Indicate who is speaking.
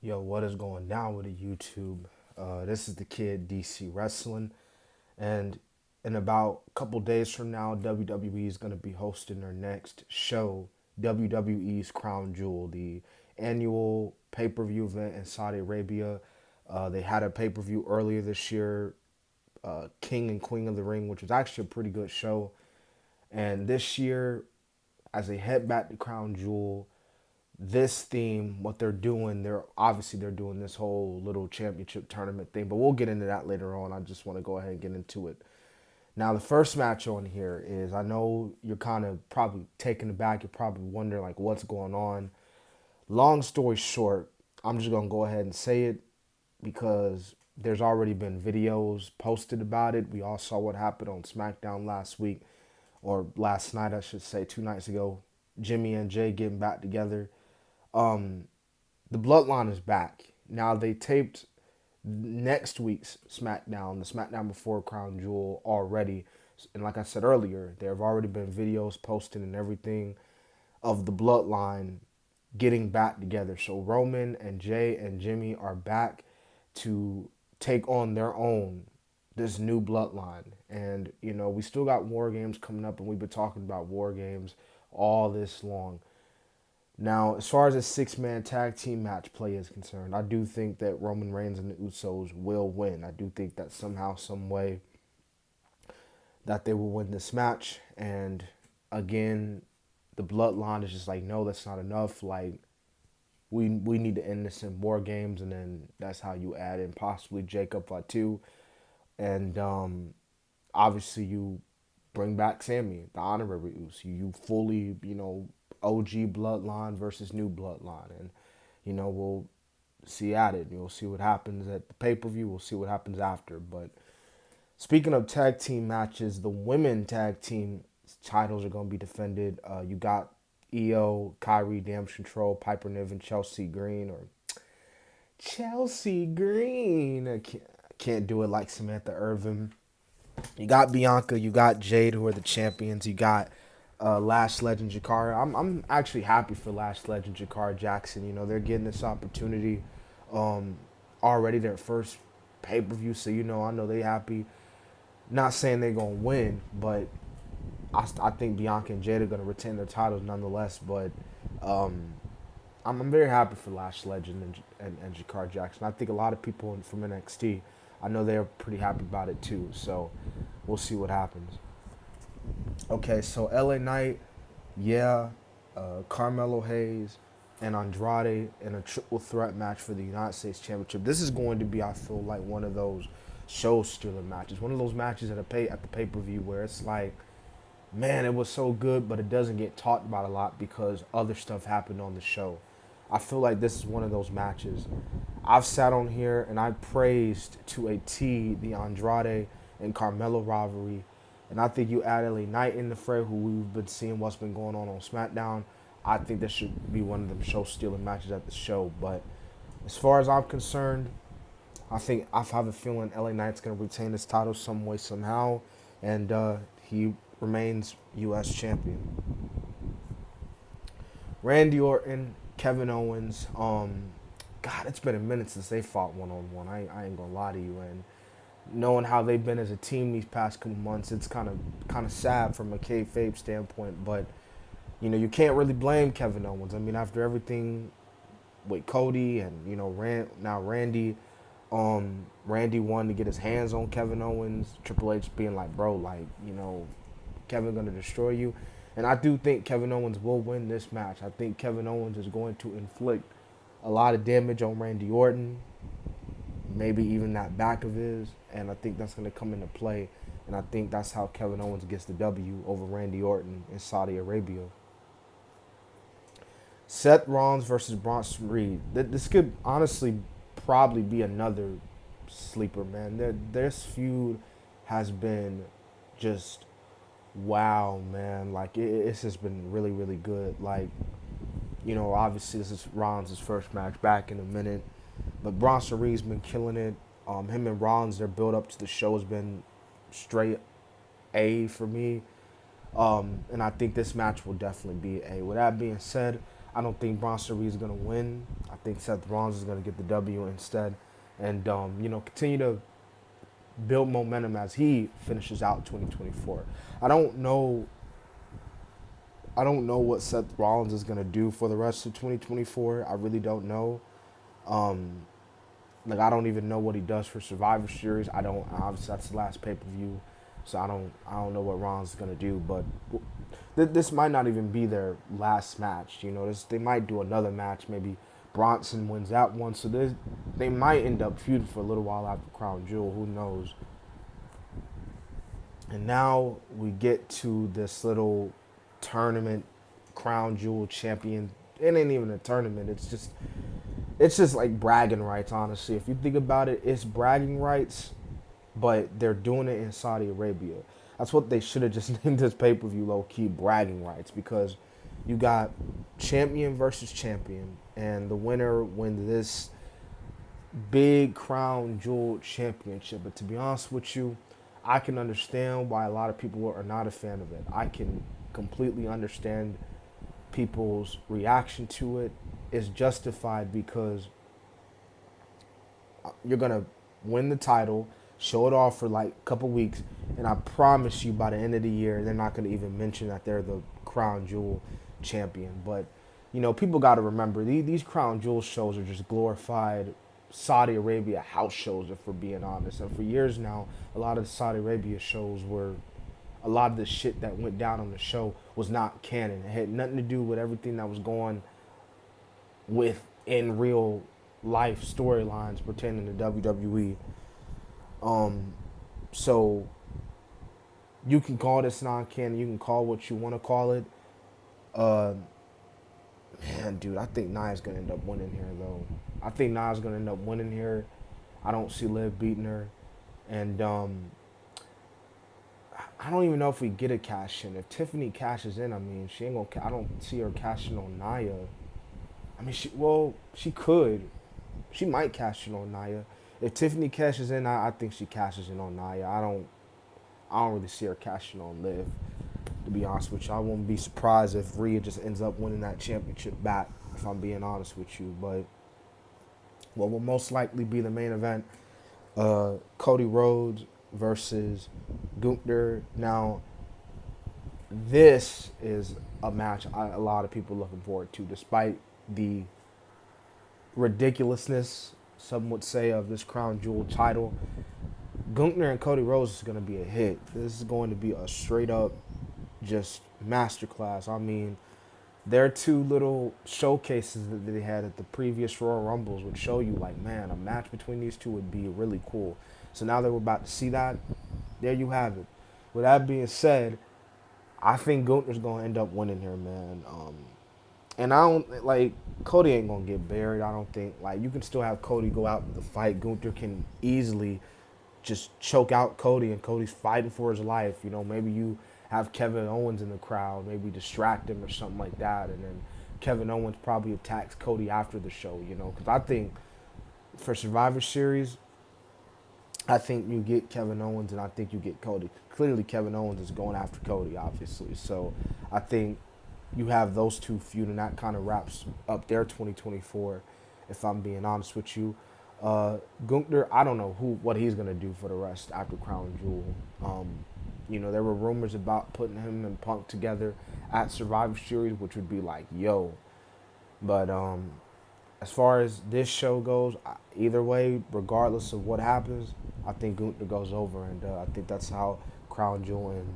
Speaker 1: Yo, what is going down with the YouTube? This is the kid DC Wrestling, and in about a couple days from now, WWE is going to be hosting their next show, WWE's Crown Jewel, the annual pay-per-view event in Saudi Arabia. They had a pay-per-view earlier this year, King and Queen of the Ring, which was actually a pretty good show. And this year, as they head back to Crown Jewel, this theme, what they're doing this whole little championship tournament thing, but we'll get into that later on. I just want to go ahead and get into it. Now, the first match on here is, I know you're kind of probably taken aback. You're probably wondering like what's going on. Long story short, I'm just gonna go ahead and say it because there's already been videos posted about it. We all saw what happened on SmackDown last week, or last night, I should say, 2 nights ago. Jimmy and Jay getting back together. Um, the Bloodline is back. Now they taped next week's SmackDown, the SmackDown before Crown Jewel already. And like I said earlier, there have already been videos posted and everything of the Bloodline getting back together. So Roman and Jay and Jimmy are back to take on their own this new Bloodline. And we still got War Games coming up, and we've been talking about War Games all this long. Now, as far as a six-man tag team match play is concerned, I do think that Roman Reigns and the Usos will win. I do think that somehow, some way, that they will win this match. And again, the Bloodline is just like, no, that's not enough. Like, we need to end this in War Games, and then that's how you add in possibly Jacob Fatu, and obviously you bring back Sammy, the honorary Uso. You fully, OG Bloodline versus new Bloodline, and we'll see at it. You'll see what happens at the pay-per-view. We'll see what happens after. But speaking of tag team matches, the women tag team titles are going to be defended. You got Io, Kyrie, Damage Control, Piper Niven, Chelsea Green, or Chelsea Green. I can't do it like Samantha Irvin. You got Bianca, you got Jade, who are the champions. You got Lash Legend Jakara. I'm actually happy for Lash Legend Jakara Jackson. They're getting this opportunity already, their first pay per view. So I know they happy. Not saying they're gonna win, but I think Bianca and Jade are gonna retain their titles nonetheless. But um, I'm very happy for Lash Legend and Jakar Jackson. I think a lot of people from NXT, I know they're pretty happy about it too. So we'll see what happens. Okay, so LA Knight, yeah, Carmelo Hayes, and Andrade in a triple threat match for the United States Championship. This is going to be, I feel like, one of those show stealer matches. One of those matches at the pay per view where it's like, man, it was so good, but it doesn't get talked about a lot because other stuff happened on the show. I feel like this is one of those matches. I've sat on here and I praised to a T the Andrade and Carmelo rivalry. And I think you add LA Knight in the fray, who we've been seeing what's been going on SmackDown. I think this should be one of them show stealing matches at the show. But as far as I'm concerned, I have a feeling LA Knight's going to retain his title some way, somehow. And he remains U.S. champion. Randy Orton, Kevin Owens. God, it's been a minute since they fought one on one. I ain't gonna lie to you. And knowing how they've been as a team these past couple months, it's kind of sad from a kayfabe standpoint. But you can't really blame Kevin Owens. I mean, after everything with Cody and now Randy, Randy wanted to get his hands on Kevin Owens. Triple H being like, bro, like Kevin gonna destroy you. And I do think Kevin Owens will win this match. I think Kevin Owens is going to inflict a lot of damage on Randy Orton, maybe even that back of his, and I think that's going to come into play. And I think that's how Kevin Owens gets the W over Randy Orton in Saudi Arabia. Seth Rollins versus Bronson Reed. This could honestly probably be another sleeper, man. This feud has been just wow, man. Like it's just been really, really good. Like obviously this is Rollins' first match back in a minute, but Bronson Reed's been killing it. Him and Rollins, their build up to the show has been straight A for me. And I think this match will definitely be A. With that being said, I don't think Bronson Reed's gonna win. I think Seth Rollins is going to get the W instead, and continue to build momentum as he finishes out 2024. I don't know. I don't know what Seth Rollins is going to do for the rest of 2024. I really don't know. Um, like I don't even know what he does for Survivor Series. I don't. Obviously, that's the last pay per view, so I don't know what Rollins is going to do. But this might not even be their last match. They might do another match. Maybe Bronson wins that one. So they might end up feuding for a little while after Crown Jewel. Who knows? And now we get to this little tournament, Crown Jewel champion. It ain't even a tournament. It's just like bragging rights. Honestly, if you think about it, it's bragging rights, but they're doing it in Saudi Arabia. That's what they should have just named this pay per view low key bragging rights, because you got champion versus champion, and the winner wins this big crown jewel championship. But to be honest with you, I can understand why a lot of people are not a fan of it. I can completely understand people's reaction to it. Is justified because you're gonna win the title, show it off for like a couple weeks, and I promise you by the end of the year they're not gonna even mention that they're the crown jewel champion. But people got to remember these crown jewel shows are just glorified Saudi Arabia house shows, if we're being honest. And for years now, a lot of the Saudi Arabia shows were a lot of the shit that went down on the show was not canon. It had nothing to do with everything that was going with in real life storylines pertaining to WWE. So you can call this non-canon. You can call what you want to call it. Man, dude, I think Nia's gonna end up winning here, though. I think Nia's gonna end up winning here. I don't see Liv beating her, and I don't even know if we get a cash in. If Tiffany cashes in, I mean, she ain't gonna. I don't see her cashing on Nia. I mean, she could. She might cash in on Nia. If Tiffany cashes in, I think she cashes in on Nia. I don't really see her cashing on Liv. To be honest with you, I won't be surprised if Rhea just ends up winning that championship back, if I'm being honest with you. But what will most likely be the main event, Cody Rhodes versus Gunther. Now, this is a match a lot of people are looking forward to, despite the ridiculousness, some would say, of this crown jewel title. Gunther and Cody Rhodes is going to be a hit. This is going to be a straight up just masterclass. I mean, their two little showcases that they had at the previous Royal Rumbles would show you, like, man, a match between these two would be really cool. So now that we're about to see that, there you have it. With that being said, I think Gunther's going to end up winning here, man. And I don't, like, Cody ain't going to get buried, I don't think. Like, you can still have Cody go out in the fight. Gunther can easily just choke out Cody, and Cody's fighting for his life. Maybe you have Kevin Owens in the crowd, maybe distract him or something like that, and then Kevin Owens probably attacks Cody after the show, because I think for Survivor Series, I think you get Kevin Owens and I think you get Cody. Clearly, Kevin Owens is going after Cody, obviously. So I think you have those two feud, and that kind of wraps up their 2024, if I'm being honest with you. Gunther, I don't know what he's going to do for the rest after Crown Jewel. There were rumors about putting him and Punk together at Survivor Series, which would be like, yo. But as far as this show goes, either way, regardless of what happens, I think Gunther goes over, and I think that's how Crown Jewel ends.